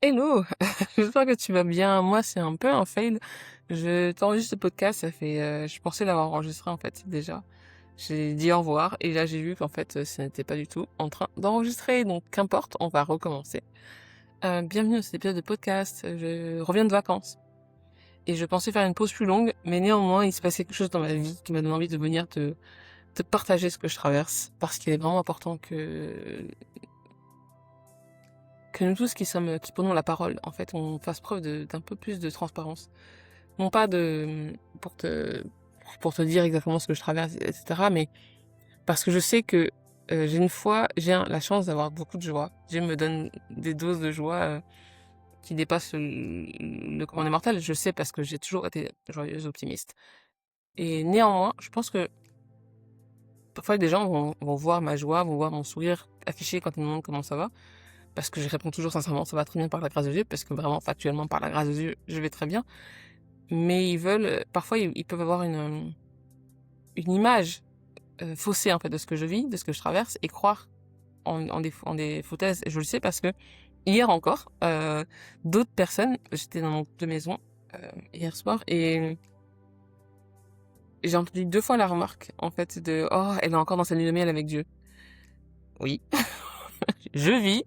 Hello! J'espère que tu vas bien. Moi, c'est un peu un fail. Je t'enregistre ce podcast, ça fait, je pensais l'avoir enregistré en fait déjà. J'ai dit au revoir et là j'ai vu qu'en fait, ce n'était pas du tout en train d'enregistrer, donc qu'importe, on va recommencer. Bienvenue dans cet épisode de podcast. Je reviens de vacances et je pensais faire une pause plus longue, mais néanmoins, il se passait quelque chose dans ma vie qui m'a donné envie de venir te partager ce que je traverse parce qu'il est vraiment important que nous tous qui prenons la parole, en fait, on fasse preuve d'un peu plus de transparence. Non pas pour te dire exactement ce que je traverse, etc., mais parce que je sais que la chance d'avoir beaucoup de joie. Dieu me donne des doses de joie qui dépassent le commun des mortels. Je sais parce que j'ai toujours été joyeuse, optimiste. Et néanmoins, je pense que parfois des gens vont voir ma joie, vont voir mon sourire affiché quand ils me demandent comment ça va. Parce que je réponds toujours sincèrement, ça va très bien par la grâce de Dieu, parce que vraiment, factuellement, par la grâce de Dieu, je vais très bien. Mais parfois, ils peuvent avoir une image faussée, en fait, de ce que je vis, de ce que je traverse, et croire en des foutaises. Et je le sais parce que, hier encore, d'autres personnes, j'étais dans mon groupe de maison, hier soir, et j'ai entendu 2 fois la remarque, en fait, de, oh, elle est encore dans sa lune de miel avec Dieu. Oui, je vis,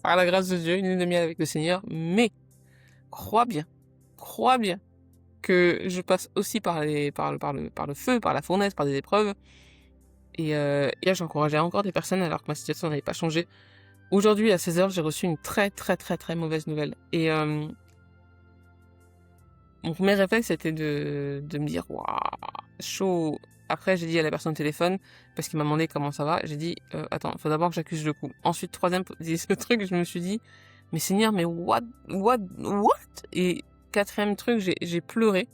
par la grâce de Dieu, une lune de miel avec le Seigneur, mais crois bien, crois bien que je passe aussi par le feu, par la fournaise, par des épreuves. Et hier, j'encourageais encore des personnes alors que ma situation n'avait pas changé. Aujourd'hui, à 16h, j'ai reçu une très, très, très, très mauvaise nouvelle. Et mon premier réflexe, c'était de me dire, waouh, chaud. Après, j'ai dit à la personne au téléphone, parce qu'il m'a demandé comment ça va, j'ai dit, attends, faut d'abord que j'accuse le coup. Ensuite, troisième, ce truc, je me suis dit, mais Seigneur, mais what? Et quatrième truc, j'ai pleuré.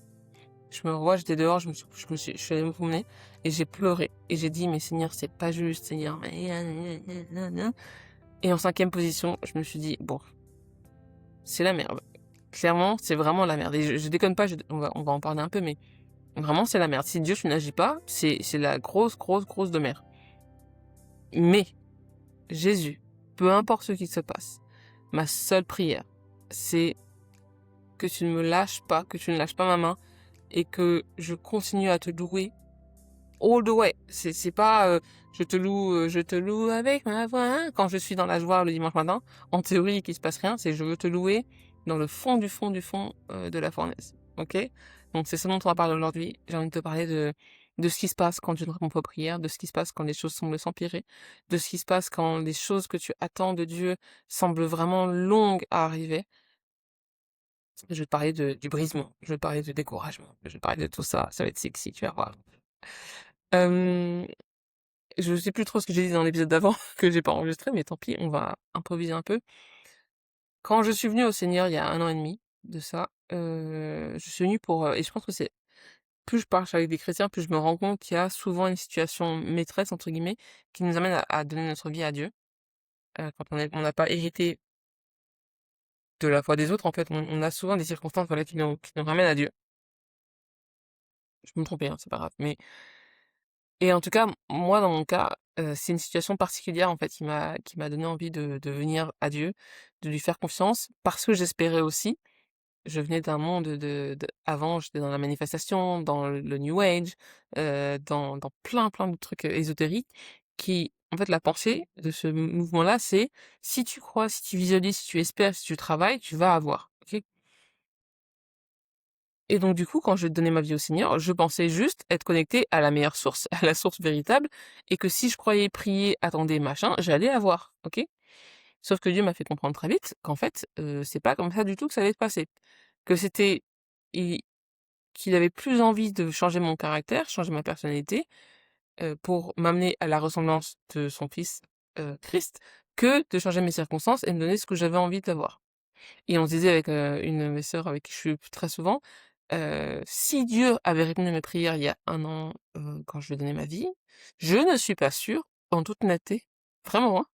Je me revois, j'étais dehors, je suis allée me promener et j'ai pleuré. Et j'ai dit, mais Seigneur, c'est pas juste, Seigneur. Et en cinquième position, je me suis dit, bon, c'est la merde. Clairement, c'est vraiment la merde. Et je déconne pas, on va en parler un peu, mais vraiment, c'est la merde. Si Dieu, tu n'agis pas, c'est la grosse, grosse, grosse de mer. Mais, Jésus, peu importe ce qui se passe, ma seule prière, c'est que tu ne me lâches pas, que tu ne lâches pas ma main et que je continue à te louer all the way. C'est pas je te loue avec ma voix hein, quand je suis dans la joie le dimanche matin. En théorie, qu'il se passe rien, c'est je veux te louer dans le fond du fond du fond de la fournaise. Ok? Donc c'est ce dont on va parler aujourd'hui. J'ai envie de te parler de ce qui se passe quand tu ne réponds pas aux prières, de ce qui se passe quand les choses semblent s'empirer, de ce qui se passe quand les choses que tu attends de Dieu semblent vraiment longues à arriver. Je vais te parler du brisement, je vais te parler du découragement, je vais te parler de tout ça. Ça va être sexy, tu vas voir. Euh, Je sais plus trop ce que j'ai dit dans l'épisode d'avant, que j'ai pas enregistré, mais tant pis, on va improviser un peu. Quand je suis venue au Seigneur il y a 1 an et demi de ça, je suis venue pour, et je pense que c'est plus je marche avec des chrétiens, plus je me rends compte qu'il y a souvent une situation «maîtresse» entre guillemets, qui nous amène à donner notre vie à Dieu, quand on n'a pas hérité de la foi des autres, en fait, on a souvent des circonstances, voilà, qui nous ramènent à Dieu. Je peux me tromper, hein, c'est pas grave, mais et en tout cas, moi, dans mon cas, c'est une situation particulière, en fait, qui m'a donné envie de venir à Dieu, de lui faire confiance, parce que j'espérais aussi. Je venais d'un monde avant, j'étais dans la manifestation, dans le New Age, dans plein, plein de trucs, ésotériques qui en fait, la pensée de ce mouvement-là, c'est: si tu crois, si tu visualises, si tu espères, si tu travailles, tu vas avoir. OK? Et donc du coup, quand je donnais ma vie au Seigneur, je pensais juste être connectée à la meilleure source, à la source véritable, et que si je croyais, prier, attendais, machin, j'allais avoir, OK? Sauf que Dieu m'a fait comprendre très vite qu'en fait, c'est pas comme ça du tout que ça allait se passer. Que c'était i qu'il avait plus envie de changer mon caractère, changer ma personnalité, pour m'amener à la ressemblance de son fils, Christ, que de changer mes circonstances et me donner ce que j'avais envie d'avoir. Et on se disait avec, une de mes sœurs avec qui je suis très souvent, si Dieu avait répondu à mes prières il y a 1 an, quand je lui ai donné ma vie, je ne suis pas sûre, en toute honnêteté, vraiment, hein,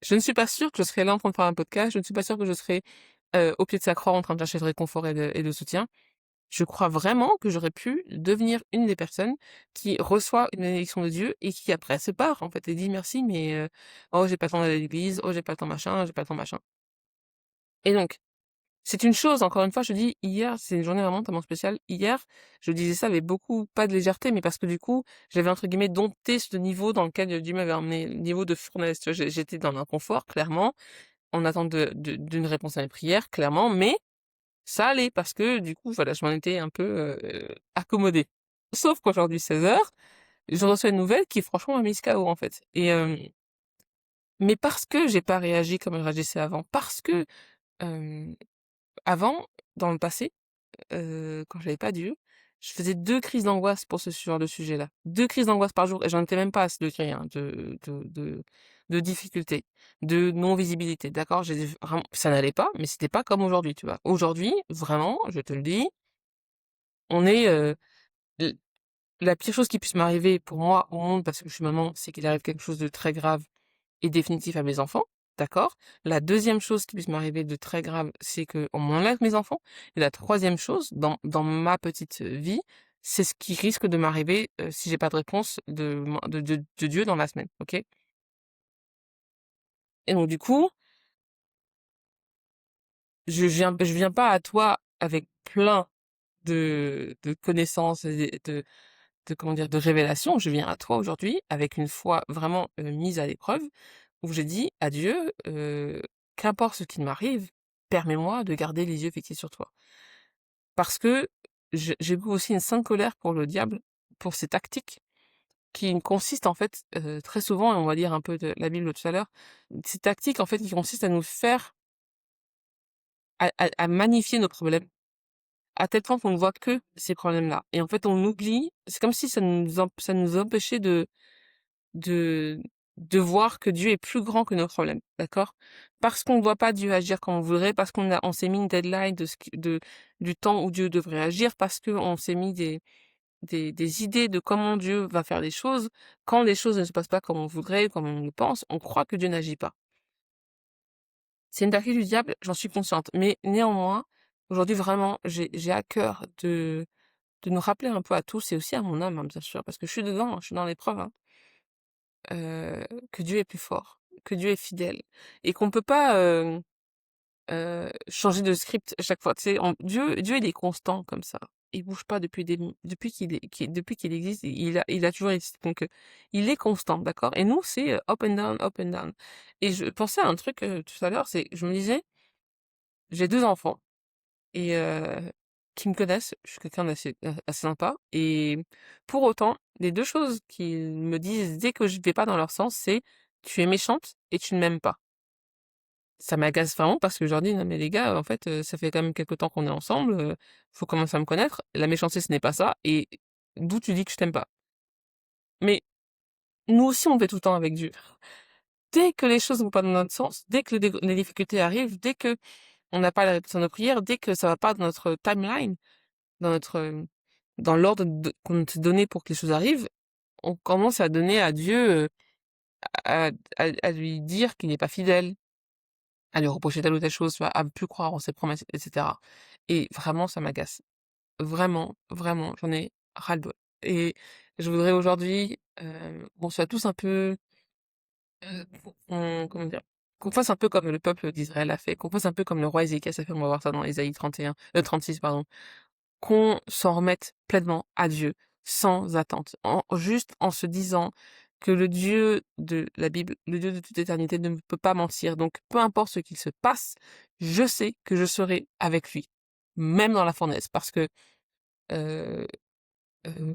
je ne suis pas sûre que je serais là en train de faire un podcast, je ne suis pas sûre que je serais, au pied de sa croix en train de chercher de réconfort et de soutien. Je crois vraiment que j'aurais pu devenir une des personnes qui reçoit une bénédiction de Dieu et qui après se part, en fait, et dit: «Merci, mais oh j'ai pas le temps d'aller à l'église, oh j'ai pas le temps machin, j'ai pas le temps machin». Et donc, c'est une chose, encore une fois, je dis, hier, c'est une journée vraiment tellement spéciale. Hier, je disais ça avec beaucoup, pas de légèreté, mais parce que du coup, j'avais entre guillemets dompté ce niveau dans lequel Dieu m'avait emmené, le niveau de fournaise. Tu vois, j'étais dans l'inconfort, clairement, en attente d'une réponse à mes prières, clairement, mais ça allait parce que du coup, voilà, je m'en étais un peu accommodée. Sauf qu'aujourd'hui, 16 heures, je reçois une nouvelle qui, franchement, m'a mise KO, en fait. Mais parce que j'ai pas réagi comme je réagissais avant, parce que euh, avant, dans le passé, quand j'avais pas Dieu, je faisais 2 crises d'angoisse pour ce genre de sujet-là. 2 crises d'angoisse par jour et j'en étais même pas à ce degré, hein, de difficulté, de non-visibilité, d'accord? J'ai vraiment ça n'allait pas, mais c'était pas comme aujourd'hui, tu vois? Aujourd'hui, vraiment, je te le dis, on est, l la pire chose qui puisse m'arriver pour moi au monde, parce que je suis maman, c'est qu'il arrive quelque chose de très grave et définitif à mes enfants, d'accord? La deuxième chose qui puisse m'arriver de très grave, c'est qu'on m'enlève mes enfants. Et la troisième chose, dans ma petite vie, c'est ce qui risque de m'arriver si j'ai pas de réponse de Dieu dans la semaine, ok? Et donc du coup, je viens pas à toi avec plein de connaissances et de comment dire, de révélations. Je viens à toi aujourd'hui avec une foi vraiment mise à l'épreuve, où j'ai dit à Dieu, qu'importe ce qui m'arrive, permets-moi de garder les yeux fixés sur toi. Parce que j'éprouve aussi une sainte colère pour le diable, pour ses tactiques, qui consistent en fait très souvent, et on va lire un peu de la Bible tout à l'heure, ces tactiques en fait qui consistent à nous faire, à magnifier nos problèmes, à tel point qu'on ne voit que ces problèmes-là. Et en fait, on oublie, c'est comme si ça nous empêchait de de voir que Dieu est plus grand que nos problèmes, d'accord? Parce qu'on ne voit pas Dieu agir comme on voudrait, parce on s'est mis une deadline du temps où Dieu devrait agir, parce qu'on s'est mis des idées de comment Dieu va faire les choses. Quand les choses ne se passent pas comme on voudrait, comme on le pense, on croit que Dieu n'agit pas. C'est une tactique du diable, j'en suis consciente. Mais néanmoins, aujourd'hui, vraiment, j'ai à cœur de nous rappeler un peu à tous, et aussi à mon âme, hein, bien sûr, parce que je suis dedans, hein, je suis dans l'épreuve, hein, que Dieu est plus fort, que Dieu est fidèle, et qu'on peut pas changer de script à chaque fois. Tu sais, Dieu, il est constant comme ça. Il bouge pas depuis qu'il existe. Il a toujours existé. Donc, il est constant, d'accord? Et nous, c'est up and down, up and down. Et je pensais à un truc tout à l'heure, c'est, je me disais, j'ai 2 enfants et qui me connaissent. Je suis quelqu'un assez sympa. Et pour autant, les 2 choses qu'ils me disent dès que je vais pas dans leur sens, c'est tu es méchante et tu ne m'aimes pas. Ça m'agace vraiment parce que je leur dis: «Non mais les gars, en fait, ça fait quand même quelque temps qu'on est ensemble, faut commencer à me connaître. La méchanceté, ce n'est pas ça, et d'où tu dis que je t'aime pas?» Mais nous aussi, on le fait tout le temps avec Dieu. Dès que les choses vont pas dans notre sens, dès que les difficultés arrivent, dès qu'on n'a pas la réponse à nos prières, dès que ça va pas dans notre timeline, dans notre, dans l'ordre qu'on s'est donné pour que les choses arrivent, on commence à donner à Dieu, à lui dire qu'il n'est pas fidèle, à lui reprocher telle ou telle chose, tu vois, à plus croire en ses promesses, et cetera. Et vraiment, ça m'agace. Vraiment, vraiment, j'en ai ras-le-bol. Et je voudrais aujourd'hui, qu'on soit tous un peu, comment dire? Qu'on fasse un peu comme le peuple d'Israël a fait, qu'on fasse un peu comme le roi Ézéchias a fait, on va voir ça dans Ésaïe 31, 36, pardon. Qu'on s'en remette pleinement à Dieu, sans attente, juste en se disant que le Dieu de la Bible, le Dieu de toute éternité, ne peut pas mentir. Donc, peu importe ce qu'il se passe, je sais que je serai avec lui, même dans la fournaise, parce que euh, euh,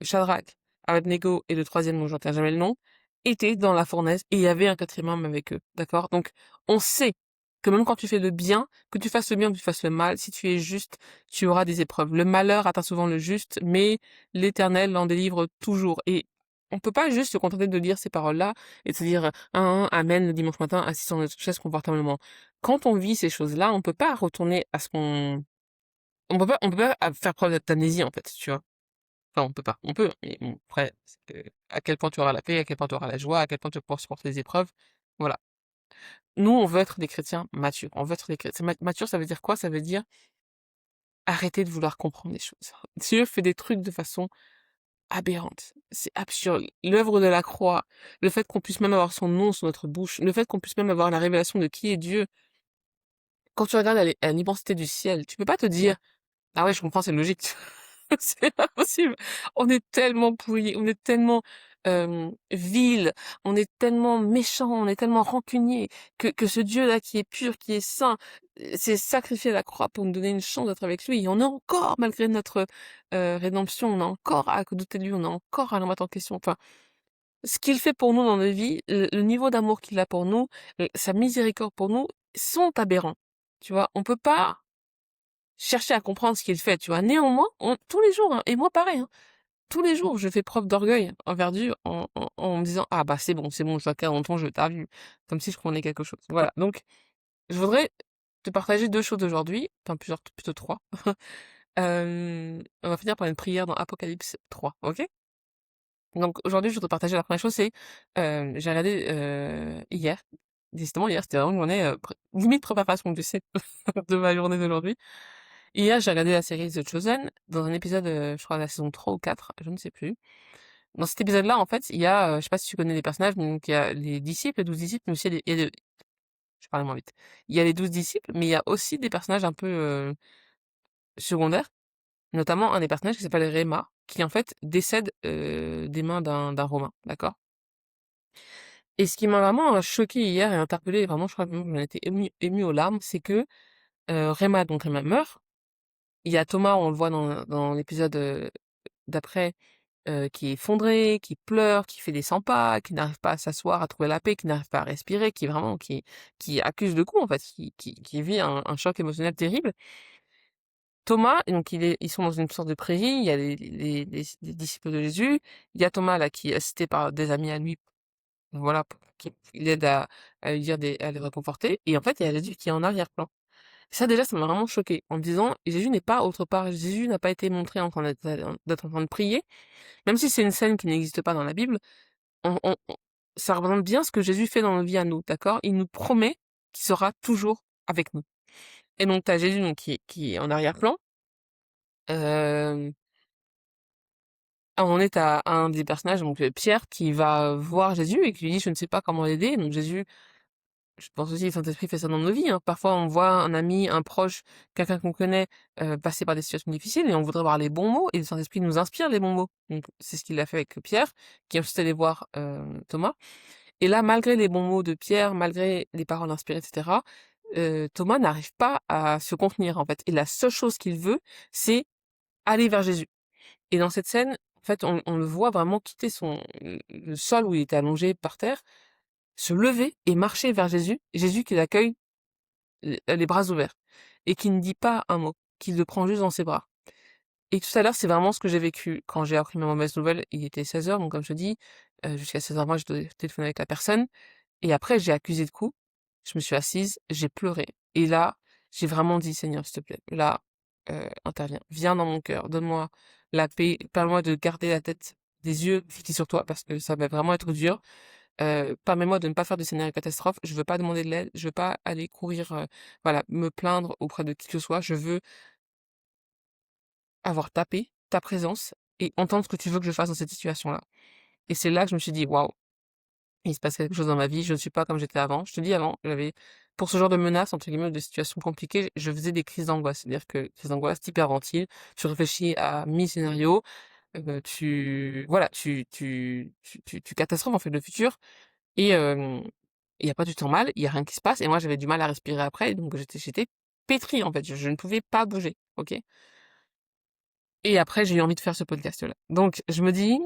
Shadrach, Abednego et le troisième dont j'entends jamais le nom, étaient dans la fournaise et il y avait un quatrième homme avec eux. D'accord? Donc, on sait que même quand tu fais le bien, que tu fasses le bien ou que tu fasses le mal, si tu es juste, tu auras des épreuves. Le malheur atteint souvent le juste, mais l'Éternel l'en délivre toujours. Et on peut pas juste se contenter de lire ces paroles-là et de se dire amen le dimanche matin assis sur notre chaise confortablement. Quand on vit ces choses-là, on peut pas retourner à ce qu'on, on peut pas faire preuve d'amnésie en fait, tu vois. Enfin, on peut pas. On peut, mais bon, après, à quel point tu auras la paix, à quel point tu auras la joie, à quel point tu vas pouvoir supporter les épreuves. Voilà. Nous, on veut être des chrétiens matures. On veut être des chrétiens matures, ça veut dire quoi? Ça veut dire arrêter de vouloir comprendre les choses. Dieu fait des trucs de façon aberrante. C'est absurde. L'œuvre de la croix, le fait qu'on puisse même avoir son nom sur notre bouche, le fait qu'on puisse même avoir la révélation de qui est Dieu, Quand tu regardes à l'immensité du ciel, tu peux pas te dire: «Ah ouais, je comprends, c'est logique». C'est pas possible. On est tellement pourris, on est tellement, vils, on est tellement méchants, on est tellement rancuniers que ce Dieu-là qui est pur, qui est saint, s'est sacrifié à la croix pour nous donner une chance d'être avec lui et on a encore, malgré notre, rédemption, on a encore à douter de lui, on a encore à le remettre en question. Enfin, ce qu'il fait pour nous dans nos vies, le niveau d'amour qu'il a pour nous, sa miséricorde pour nous sont aberrants. Tu vois? On peut pas chercher à comprendre ce qu'il fait, tu vois? Néanmoins, tous les jours, hein, et moi pareil, hein, tous les jours, je fais preuve d'orgueil envers Dieu en me disant: «Ah bah c'est bon, ça fait 40 ans, je t'ai vu», comme si je prenais quelque chose. Voilà, donc je voudrais te partager 2 choses aujourd'hui, enfin plusieurs, plutôt 3. On va finir par une prière dans Apocalypse 3, OK? Donc aujourd'hui, je voudrais partager la première chose, c'est, j'ai regardé, hier, décidément hier, c'était vraiment une journée, limite préparation, tu sais, de ma journée d'aujourd'hui. Hier, j'ai regardé la série The Chosen, dans un épisode, je crois la saison 3 ou 4, je ne sais plus. Dans cet épisode-là, en fait, il y a, je sais pas si tu connais les personnages, mais donc il y a les disciples, les 12 disciples, mais aussi je parlais moins vite. Il y a les 12 disciples, mais il y a aussi des personnages un peu, secondaires, notamment un des personnages qui s'appelle Réma, qui en fait décède, des mains d'un Romain, d'accord? Et ce qui m'a vraiment choquée hier et interpellée, vraiment je crois que j'en étais émue aux larmes, c'est que, Réma meurt. Il y a Thomas, on le voit dans l'épisode, d'après, qui est effondré, qui pleure, qui fait des 100 pas, qui n'arrive pas à s'asseoir, à trouver la paix, qui n'arrive pas à respirer, qui accuse le coup en fait, qui vit un choc émotionnel terrible. Thomas, donc ils sont dans une sorte de prairie, il y a les disciples de Jésus, il y a Thomas là qui est assisté par des amis à lui, voilà, pour qui l'aide à lui dire à le réconforter et en fait, il y a Jésus qui est en arrière-plan. Ça déjà, ça m'a vraiment choquée en me disant: «Jésus n'est pas autre part, Jésus n'a pas été montré en train d'être en train de prier». Même si c'est une scène qui n'existe pas dans la Bible, on ça représente bien ce que Jésus fait dans nos vies à nous, d'accord? Il nous promet qu'il sera toujours avec nous. Et donc tu as Jésus donc qui est en arrière-plan, hem, on est à un des personnages, donc Pierre, qui va voir Jésus et qui lui dit: «Je ne sais pas comment l'aider». Donc Jésus, je pense aussi le Saint-Esprit fait ça dans nos vies, hein. Parfois on voit un ami, un proche, quelqu'un qu'on connaît, passer par des situations difficiles et on voudrait avoir les bons mots et le Saint-Esprit nous inspire les bons mots. Donc c'est ce qu'il a fait avec Pierre, qui est ensuite allé voir, Thomas. Et là, malgré les bons mots de Pierre, malgré les paroles inspirées, et cetera, Thomas n'arrive pas à se contenir, en fait. Et la seule chose qu'il veut, c'est aller vers Jésus. Et dans cette scène, en fait, on le voit vraiment quitter le sol où il était allongé par terre, se lever et marcher vers Jésus. Jésus qui l'accueille les bras ouverts et qui ne dit pas un mot, qui le prend juste dans ses bras. Et tout à l'heure, c'est vraiment ce que j'ai vécu quand j'ai appris ma mauvaise nouvelle. Il était 16h, donc comme je te dis, jusqu'à 16h, moi, je devais téléphoner avec la personne. Et après, j'ai accusé de coup, je me suis assise, j'ai pleuré. Et là, j'ai vraiment dit: «Seigneur, s'il te plaît, là, interviens. Viens dans mon cœur, donne-moi la paix, permets-moi de garder la tête, des yeux fixés sur toi parce que ça va vraiment être dur. Permets-moi de ne pas faire de scénario catastrophe. Je veux pas demander de l'aide, je veux pas aller courir, voilà, me plaindre auprès de qui que ce soit. Je veux avoir ta paix, ta présence et entendre ce que tu veux que je fasse dans cette situation-là». Et c'est là que je me suis dit: «Waouh, il se passe quelque chose dans ma vie, je ne suis pas comme j'étais avant». Je te dis avant, j'avais pour ce genre de menaces, entre guillemets, de situations compliquées, je faisais des crises d'angoisse. C'est-à-dire que crise d'angoisse, tu hyperventiles, tu réfléchis à 1000 scénarios, tu voilà, tu catastrophes en fait le futur et et après tu te sens mal, il y a rien qui se passe et moi j'avais du mal à respirer après donc j'étais pétrie en fait, je ne pouvais pas bouger, OK? Et après j'ai eu envie de faire ce podcast-là. Donc je me dis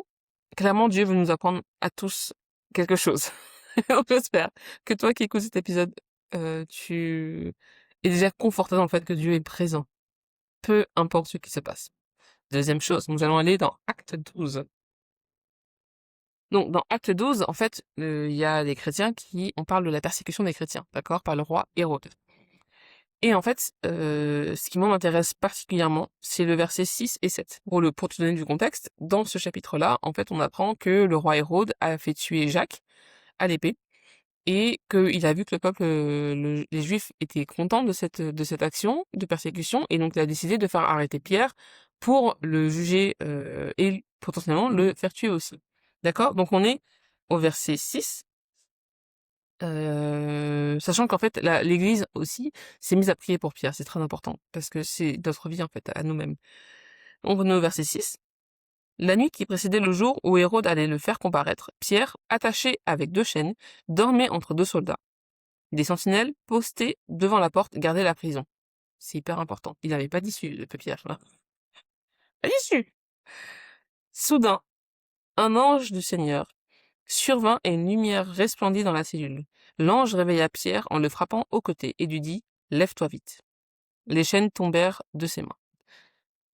clairement, Dieu veut nous apprendre à tous quelque chose. On j'espère que toi qui écoutes cet épisode, tu es déjà conforté dans le fait que Dieu est présent, peu importe ce qui se passe. Deuxième chose, nous allons aller dans Acte 12. Donc dans Acte 12, en fait, il y a des chrétiens on parle de la persécution des chrétiens, d'accord? Par le roi Hérode. Et en fait, ce qui moi m'intéresse particulièrement, c'est le verset 6 et 7. Pour te donner du contexte, dans ce chapitre-là, en fait, on apprend que le roi Hérode a fait tuer Jacques à l'épée et qu'il a vu que le peuple, les Juifs étaient contents de cette action de persécution et donc il a décidé de faire arrêter Pierre pour le juger et potentiellement le faire tuer aussi. D'accord? Donc on est au verset 6. Sachant qu'en fait, l'Église aussi s'est mise à prier pour Pierre. C'est très important parce que c'est notre vie en fait à nous-mêmes. On revenait au verset 6. La nuit qui précédait le jour où Hérode allait le faire comparaître, Pierre, attaché avec 2 chaînes, dormait entre 2 soldats. Des sentinelles postés devant la porte gardaient la prison. C'est hyper important. Il n'avait pas d'issue, le Pierre. Là. Pas d'issue. Soudain, un ange du Seigneur survint et une lumière resplendit dans la cellule. L'ange réveilla Pierre en le frappant au côté et lui dit « Lève-toi vite ». Les chaînes tombèrent de ses mains.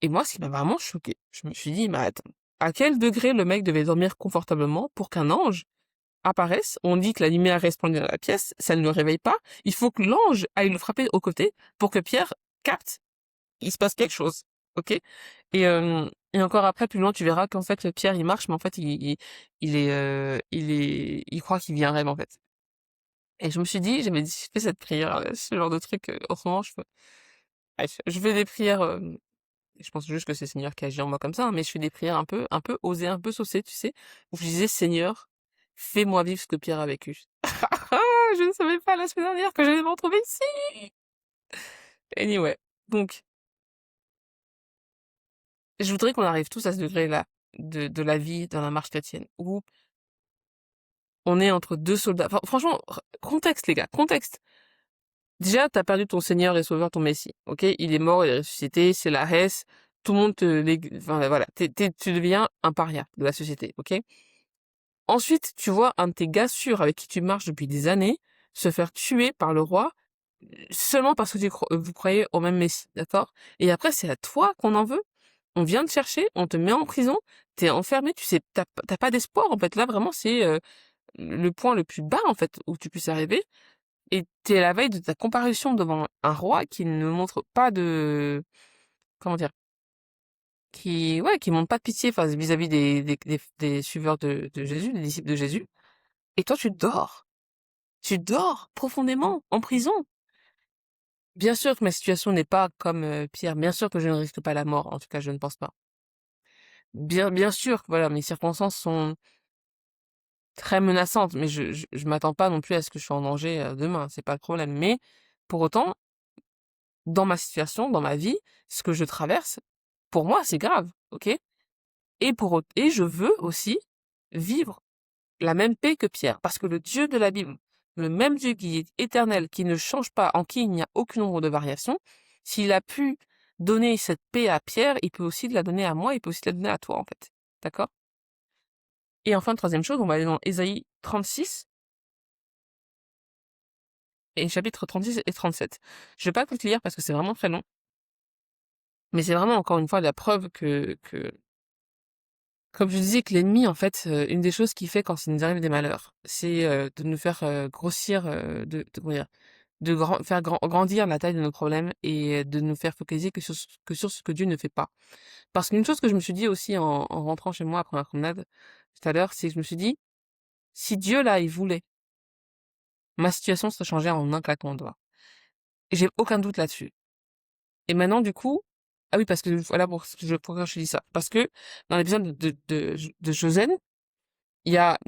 Et moi, ce qui m'a vraiment choqué, je me suis dit, mais attends, à quel degré le mec devait dormir confortablement pour qu'un ange apparaisse? On dit que la lumière resplendit dans la pièce, ça ne le réveille pas. Il faut que l'ange aille le frapper au côté pour que Pierre capte, il se passe quelque chose. Ok? Et encore après, plus loin, tu verras qu'en fait, Pierre, il marche, mais en fait, il croit qu'il vit un rêve, en fait. Et je me suis dit, j'avais dit, je fais cette prière, ce genre de truc, en ce moment, bref, je fais des prières, je pense juste que c'est le Seigneur qui agit en moi comme ça, hein, mais je fais des prières un peu osées, un peu saucées, tu sais, où je disais, Seigneur, fais-moi vivre ce que Pierre a vécu. Je ne savais pas la semaine dernière que j'allais me retrouver ici. Anyway. Donc, je voudrais qu'on arrive tous à ce degré-là de la vie dans la marche chrétienne, où on est entre 2 soldats. Enfin, franchement, contexte, les gars, contexte. Déjà, t'as perdu ton Seigneur et Sauveur, ton Messie, ok? Il est mort, il est ressuscité, c'est la Hesse, tout le monde enfin, voilà, tu deviens un paria de la société, ok? Ensuite, tu vois un de tes gars sûrs avec qui tu marches depuis des années se faire tuer par le roi seulement parce que vous croyez au même Messie, d'accord? Et après, c'est à toi qu'on en veut. On vient te chercher, on te met en prison, t'es enfermé, tu sais, t'as pas d'espoir, en fait. Là, vraiment, c'est le point le plus bas, en fait, où tu puisses arriver. Et t'es à la veille de ta comparution devant un roi qui ne montre pas de, comment dire, qui montre pas de pitié face vis-à-vis des suiveurs de Jésus, des disciples de Jésus. Et toi, tu dors. Tu dors profondément, en prison. Bien sûr que ma situation n'est pas comme Pierre. Bien sûr que je ne risque pas la mort. En tout cas, je ne pense pas. Bien sûr que voilà, mes circonstances sont très menaçantes, mais je m'attends pas non plus à ce que je sois en danger demain. C'est pas le problème. Mais pour autant, dans ma situation, dans ma vie, ce que je traverse, pour moi, c'est grave, ok? Et je veux aussi vivre la même paix que Pierre, parce que le Dieu de la Bible, le même Dieu qui est éternel, qui ne change pas, en qui il n'y a aucun nombre de variations, s'il a pu donner cette paix à Pierre, il peut aussi la donner à moi, il peut aussi la donner à toi, en fait. D'accord? Et enfin, troisième chose, on va aller dans Ésaïe 36, et chapitres 36 et 37. Je vais pas tout lire parce que c'est vraiment très long, mais c'est vraiment encore une fois la preuve que comme je disais que l'ennemi, en fait, une des choses qu'il fait quand il nous arrive des malheurs, c'est de nous faire grossir, comment dire, faire grandir la taille de nos problèmes et de nous faire focaliser que sur ce que Dieu ne fait pas. Parce qu'une chose que je me suis dit aussi en rentrant chez moi après ma promenade tout à l'heure, c'est que je me suis dit, si Dieu là, il voulait, ma situation serait changée en un claquement de doigts. Et j'ai aucun doute là-dessus. Et maintenant, du coup, ah oui, parce que voilà pourquoi je dis ça. Parce que dans l'épisode de Josène, il y a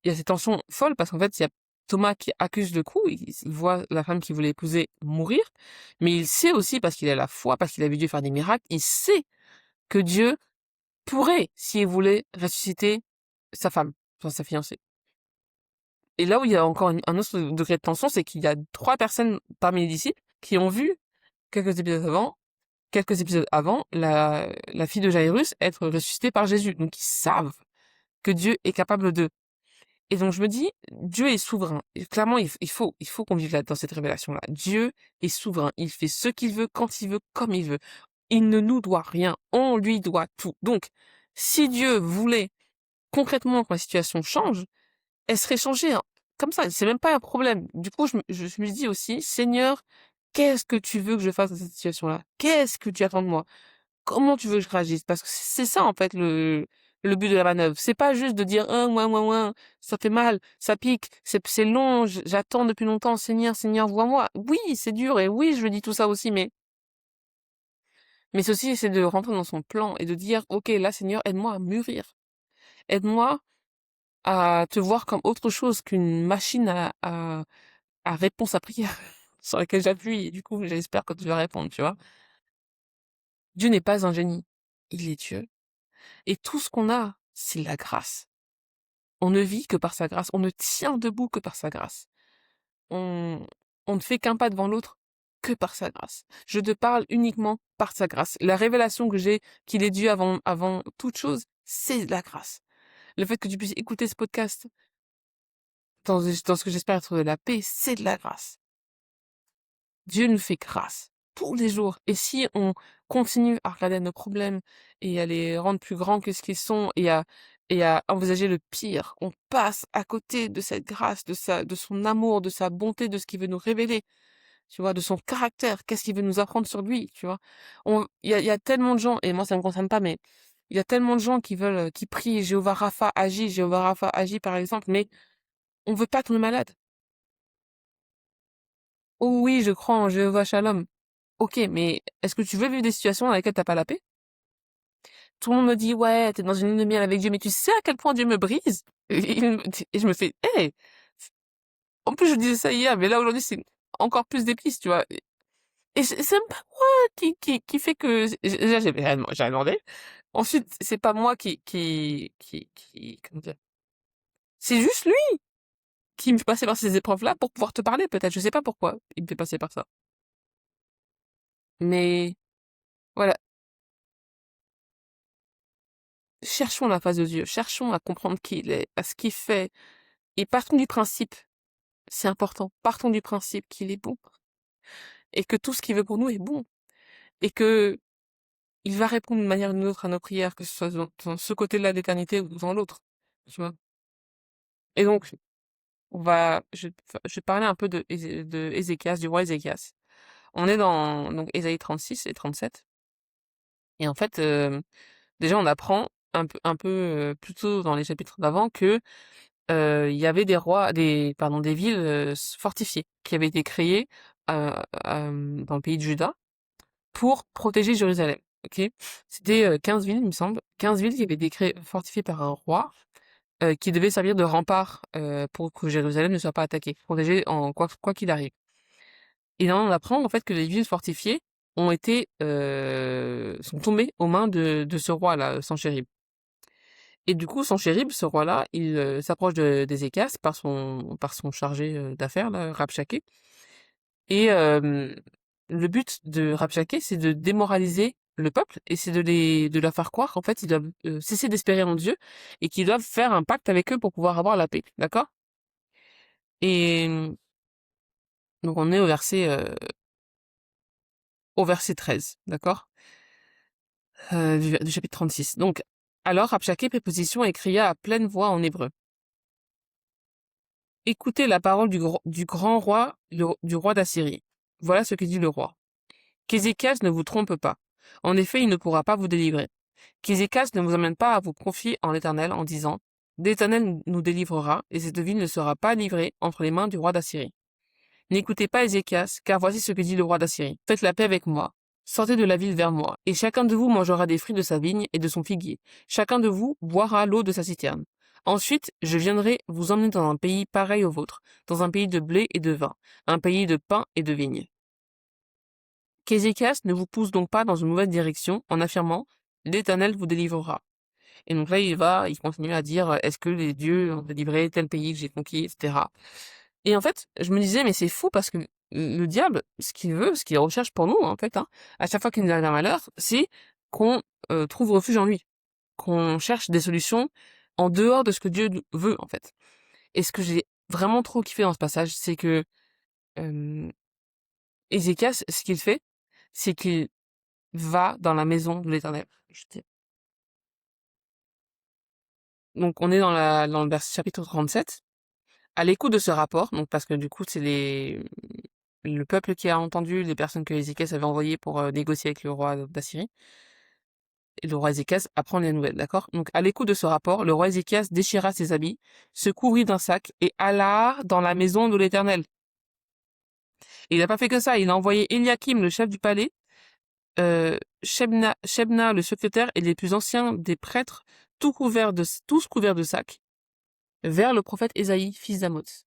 cette tension folle parce qu'en fait, il y a Thomas qui accuse le coup, il voit la femme qu'il voulait épouser mourir, mais il sait aussi, parce qu'il a la foi, parce qu'il a vu Dieu faire des miracles, il sait que Dieu pourrait, s'il voulait, ressusciter sa femme, enfin sa fiancée. Et là où il y a encore un autre degré de tension, c'est qu'il y a 3 personnes parmi les disciples qui ont vu quelques épisodes avant, la fille de Jairus être ressuscitée par Jésus. Donc ils savent que Dieu est capable d'eux. Et donc je me dis, Dieu est souverain. Et clairement, il faut qu'on vive là, dans cette révélation-là. Dieu est souverain. Il fait ce qu'il veut, quand il veut, comme il veut. Il ne nous doit rien. On lui doit tout. Donc, si Dieu voulait concrètement que ma situation change, elle serait changée, hein. Comme ça. C'est même pas un problème. Du coup, je me dis aussi, Seigneur, qu'est-ce que tu veux que je fasse dans cette situation-là? Qu'est-ce que tu attends de moi? Comment tu veux que je réagisse? Parce que c'est ça, en fait, le but de la manœuvre. C'est pas juste de dire, ouin, ça fait mal, ça pique, c'est long, j'attends depuis longtemps, Seigneur, Seigneur, vois-moi. Oui, c'est dur, et oui, je lui dis tout ça aussi, mais ceci, c'est de rentrer dans son plan et de dire, ok, là, Seigneur, aide-moi à mûrir. Aide-moi à te voir comme autre chose qu'une machine à réponse à prière sur laquelle j'appuie et du coup j'espère que tu vas répondre, tu vois. Dieu n'est pas un génie, il est Dieu. Et tout ce qu'on a, c'est la grâce. On ne vit que par sa grâce, on ne tient debout que par sa grâce. On, on ne fait qu'un pas devant l'autre que par sa grâce. Je te parle uniquement par sa grâce. La révélation que j'ai qu'il est Dieu avant toute chose, c'est la grâce. Le fait que tu puisses écouter ce podcast dans ce que j'espère être de la paix, c'est de la grâce. Dieu nous fait grâce tous les jours. Et si on continue à regarder nos problèmes et à les rendre plus grands que ce qu'ils sont et à envisager le pire, on passe à côté de cette grâce, de son amour, de sa bonté, de ce qu'il veut nous révéler, tu vois, de son caractère, qu'est-ce qu'il veut nous apprendre sur lui, tu vois. Il y a tellement de gens, et moi ça me concerne pas, mais il y a tellement de gens qui prient Jéhovah Rapha agit par exemple, mais on veut pas tomber malade. Oh oui, je crois en Jéhovah Shalom. Ok, mais est-ce que tu veux vivre des situations dans lesquelles t'as pas la paix? Tout le monde me dit, ouais, t'es dans une lune de miel avec Dieu, mais tu sais à quel point Dieu me brise? Et je me fais, hey! En plus, je disais ça hier, mais là, aujourd'hui, c'est encore plus d'épices, tu vois. Et c'est même pas moi qui fait que, déjà, j'ai rien demandé. Ensuite, c'est pas moi comment dire? C'est juste lui qui me fait passer par ces épreuves-là pour pouvoir te parler, peut-être. Je sais pas pourquoi il me fait passer par ça. Mais, voilà. Cherchons la face de Dieu. Cherchons à comprendre qui il est, à ce qu'il fait. Et partons du principe, c'est important, partons du principe qu'il est bon et que tout ce qu'il veut pour nous est bon et que il va répondre d'une manière ou d'une autre à nos prières, que ce soit dans ce côté-là d'éternité ou dans l'autre, tu vois. Et donc, je vais parler un peu de Ézéchias, du roi Ézéchias. On est dans donc Ésaïe 36 et 37. Et en fait, déjà on apprend un peu plus tôt dans les chapitres d'avant que il y avait des villes fortifiées qui avaient été créées dans le pays de Juda pour protéger Jérusalem. Ok, c'était 15 villes, il me semble, 15 villes qui avaient été fortifiées par un roi qui devait servir de rempart pour que Jérusalem ne soit pas attaquée, protégée en quoi qu'il arrive. Et là, on apprend en fait que les villes fortifiées sont tombées aux mains de ce roi-là, Sanchérib. Et du coup, Sanchérib, ce roi-là, il s'approche d'Ézéchias par son chargé d'affaires, là, Rabshakeh. Et le but de Rabshakeh, c'est de démoraliser le peuple et c'est de leur faire croire qu'en fait, ils doivent cesser d'espérer en Dieu et qu'ils doivent faire un pacte avec eux pour pouvoir avoir la paix. D'accord? Et donc, on est au verset 13. D'accord? Du chapitre 36. Donc, alors Rabshakeh prit position et cria à pleine voix en hébreu. Écoutez la parole du grand roi, du roi d'Assyrie. Voilà ce que dit le roi. Qu'Ézéchias ne vous trompe pas. En effet, il ne pourra pas vous délivrer. Qu'Ézéchias ne vous emmène pas à vous confier en l'Éternel en disant, l'Éternel nous délivrera, et cette ville ne sera pas livrée entre les mains du roi d'Assyrie. N'écoutez pas Ézéchias, car voici ce que dit le roi d'Assyrie. Faites la paix avec moi. Sortez de la ville vers moi, et chacun de vous mangera des fruits de sa vigne et de son figuier. Chacun de vous boira l'eau de sa citerne. Ensuite, je viendrai vous emmener dans un pays pareil au vôtre, dans un pays de blé et de vin, un pays de pain et de vignes. Qu'Ézéchias ne vous pousse donc pas dans une mauvaise direction en affirmant l'Éternel vous délivrera. Et donc là, il continue à dire est-ce que les dieux ont délivré tel pays que j'ai conquis, etc. Et en fait, je me disais mais c'est fou parce que le diable, ce qu'il veut, ce qu'il recherche pour nous, en fait, hein, à chaque fois qu'il nous arrive un malheur, c'est qu'on trouve refuge en lui, qu'on cherche des solutions en dehors de ce que Dieu veut, en fait. Et ce que j'ai vraiment trop kiffé dans ce passage, c'est que euh, Ézéchias, ce qu'il fait, c'est qu'il va dans la maison de l'Éternel. Donc on est dans le chapitre 37. À l'écoute de ce rapport, donc parce que du coup c'est le peuple qui a entendu les personnes que Ézéchias avait envoyées pour négocier avec le roi d'Assyrie, et le roi Ézéchias apprend les nouvelles, d'accord? Donc à l'écoute de ce rapport, le roi Ézéchias déchira ses habits, se couvrit d'un sac et alla dans la maison de l'Éternel. Et il n'a pas fait que ça, il a envoyé Eliakim, le chef du palais, Shebna, le secrétaire, et les plus anciens des prêtres, tous couverts de sacs. vers le prophète Ésaïe, fils d'Amoz.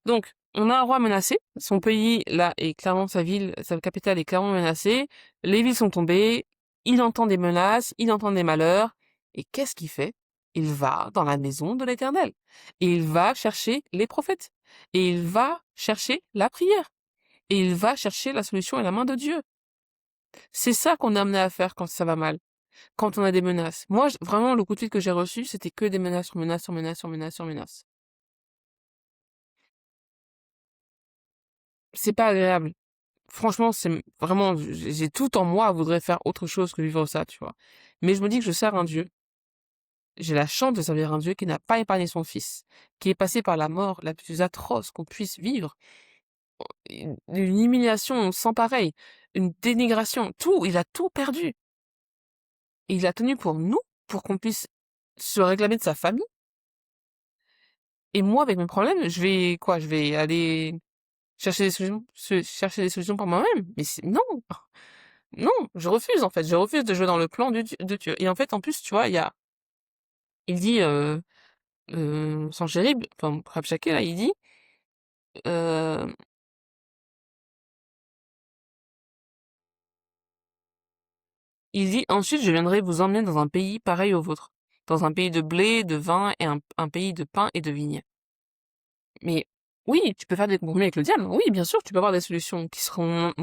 Donc, on a un roi menacé, son pays, là, est clairement sa ville, sa capitale est clairement menacée, les villes sont tombées, il entend des menaces, il entend des malheurs, et qu'est-ce qu'il fait? Il va dans la maison de l'Éternel, et il va chercher les prophètes, et il va chercher la prière, et il va chercher la solution et la main de Dieu. C'est ça qu'on est amené à faire quand ça va mal, quand on a des menaces. Moi, vraiment, le coup de fil que j'ai reçu, c'était que des menaces sur menaces sur menaces sur menaces sur menaces. C'est pas agréable. Franchement, c'est vraiment, j'ai tout en moi, voudrais faire autre chose que vivre ça, tu vois. Mais je me dis que je sers un Dieu. J'ai la chance de servir un Dieu qui n'a pas épargné son fils, qui est passé par la mort la plus atroce qu'on puisse vivre, une humiliation sans pareil, une dénigration, tout, il a tout perdu. Et il a tenu pour nous, pour qu'on puisse se réclamer de sa famille. Et moi, avec mes problèmes, je vais, quoi, je vais aller chercher des solutions pour moi-même. Mais non! Non, je refuse en fait, je refuse de jouer dans le plan de Dieu. Et en fait, en plus, tu vois, il dit, Sanchérib, enfin, Rabshakeh, là, euh, il dit, ensuite, je viendrai vous emmener dans un pays pareil au vôtre, dans un pays de blé, de vin et un pays de pain et de vignes. Mais oui, tu peux faire des compromis avec le diable. Oui, bien sûr, tu peux avoir des solutions qui seront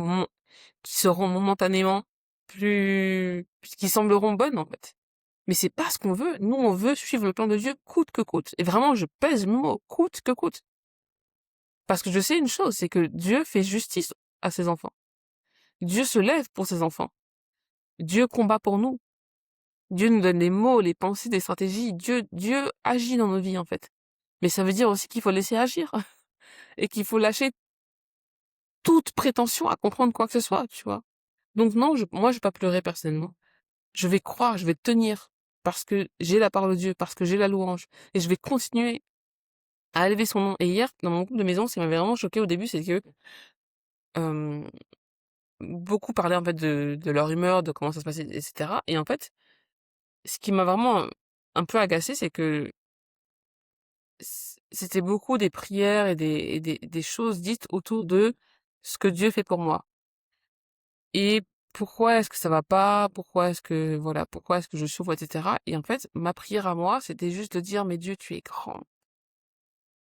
momentanément qui sembleront bonnes en fait. Mais c'est pas ce qu'on veut. Nous, on veut suivre le plan de Dieu coûte que coûte. Et vraiment, je pèse le mot coûte que coûte. Parce que je sais une chose, c'est que Dieu fait justice à ses enfants. Dieu se lève pour ses enfants. Dieu combat pour nous. Dieu nous donne les mots, les pensées, des stratégies. Dieu agit dans nos vies, en fait. Mais ça veut dire aussi qu'il faut laisser agir. Et qu'il faut lâcher toute prétention à comprendre quoi que ce soit, tu vois. Donc non, moi, je vais pas pleurer personnellement. Je vais croire, je vais tenir. Parce que j'ai la parole de Dieu, parce que j'ai la louange. Et je vais continuer à élever son nom. Et hier, dans mon groupe de maison, ce qui m'avait vraiment choqué au début, c'est que euh, beaucoup parlaient en fait de leur humeur, de comment ça se passait, etc. Et en fait, ce qui m'a vraiment un peu agacé, c'est que c'était beaucoup des prières et des choses dites autour de ce que Dieu fait pour moi. Et pourquoi est-ce que ça va pas? Pourquoi est-ce que, voilà, pourquoi est-ce que je souffre, etc. Et en fait, ma prière à moi, c'était juste de dire, mais Dieu, tu es grand.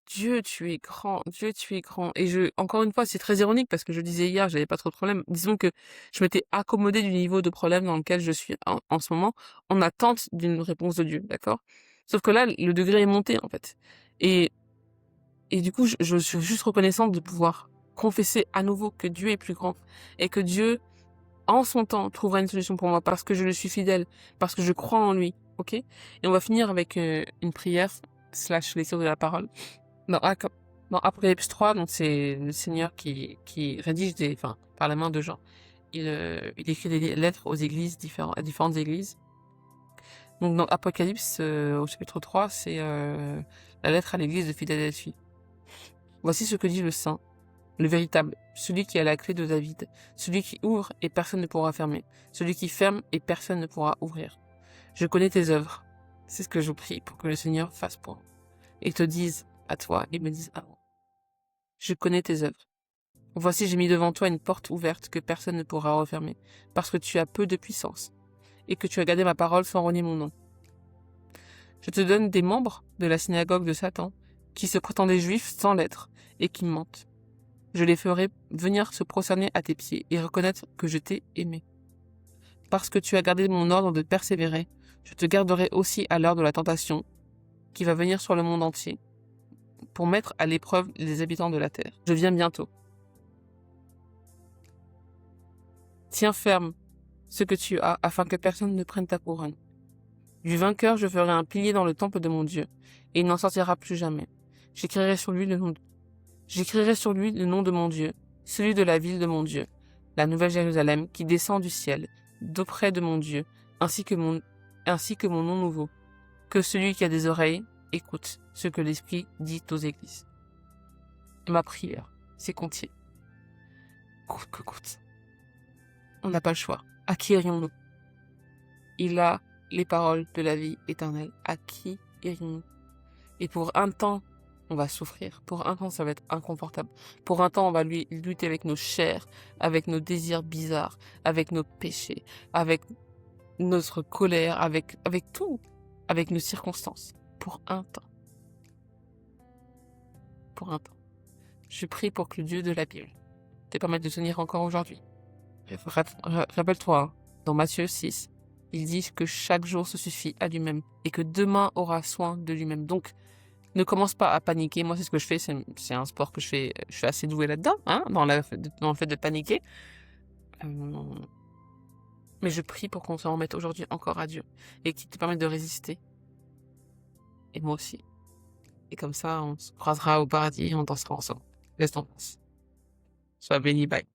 Dieu, tu es grand. Dieu, tu es grand. Et encore une fois, c'est très ironique parce que je disais hier, j'avais pas trop de problèmes. Disons que je m'étais accommodée du niveau de problème dans lequel je suis en ce moment, en attente d'une réponse de Dieu, d'accord? Sauf que là, le degré est monté, en fait. Et, et du coup, je suis juste reconnaissante de pouvoir confesser à nouveau que Dieu est plus grand et que Dieu, en son temps, trouvera une solution pour moi parce que je le suis fidèle, parce que je crois en lui, ok? Et on va finir avec une prière / lecture de la parole. Dans, dans Apocalypse 3, donc c'est le Seigneur qui rédige enfin, par la main de Jean. Il écrit des lettres aux églises à différentes églises. Donc dans Apocalypse, au chapitre 3, c'est la lettre à l'église de Philadelphie. Voici ce que dit le Saint, le véritable, celui qui a la clé de David, celui qui ouvre et personne ne pourra fermer, celui qui ferme et personne ne pourra ouvrir. Je connais tes œuvres. C'est ce que je prie pour que le Seigneur fasse pour moi. Et te dise à toi et me dise à moi. Je connais tes œuvres. Voici, j'ai mis devant toi une porte ouverte que personne ne pourra refermer, parce que tu as peu de puissance, et que tu as gardé ma parole sans renier mon nom. Je te donne des membres de la synagogue de Satan, qui se prétendaient juifs sans l'être, et qui mentent. Je les ferai venir se prosterner à tes pieds et reconnaître que je t'ai aimé. Parce que tu as gardé mon ordre de persévérer, je te garderai aussi à l'heure de la tentation, qui va venir sur le monde entier, pour mettre à l'épreuve les habitants de la terre. Je viens bientôt. Tiens ferme ce que tu as, afin que personne ne prenne ta couronne. Du vainqueur, je ferai un pilier dans le temple de mon Dieu, et il n'en sortira plus jamais. J'écrirai sur lui le nom de mon Dieu, celui de la ville de mon Dieu, la nouvelle Jérusalem qui descend du ciel, d'auprès de mon Dieu, ainsi que mon nom nouveau. Que celui qui a des oreilles écoute ce que l'Esprit dit aux églises. Ma prière, c'est continuer. Coûte que coûte. On n'a pas le choix. À qui irions-nous? Il a les paroles de la vie éternelle. À qui guéris-nous. Et pour un temps, on va souffrir. Pour un temps, ça va être inconfortable. Pour un temps, on va lutter avec nos chairs, avec nos désirs bizarres, avec nos péchés, avec notre colère, avec tout, avec nos circonstances. Pour un temps. Pour un temps. Je prie pour que le Dieu de la Bible te permette de tenir encore aujourd'hui. Rappelle-toi, hein, dans Matthieu 6, il dit que chaque jour se suffit à lui-même et que demain aura soin de lui-même. Donc, ne commence pas à paniquer. Moi, c'est ce que je fais. C'est un sport que je fais. Je suis assez douée là-dedans, hein, dans le fait de paniquer. Mais je prie pour qu'on s'en remette aujourd'hui encore à Dieu et qu'il te permette de résister. Et moi aussi. Et comme ça, on se croisera au paradis et on dansera ensemble. Laisse ton passe. Sois béni, bye.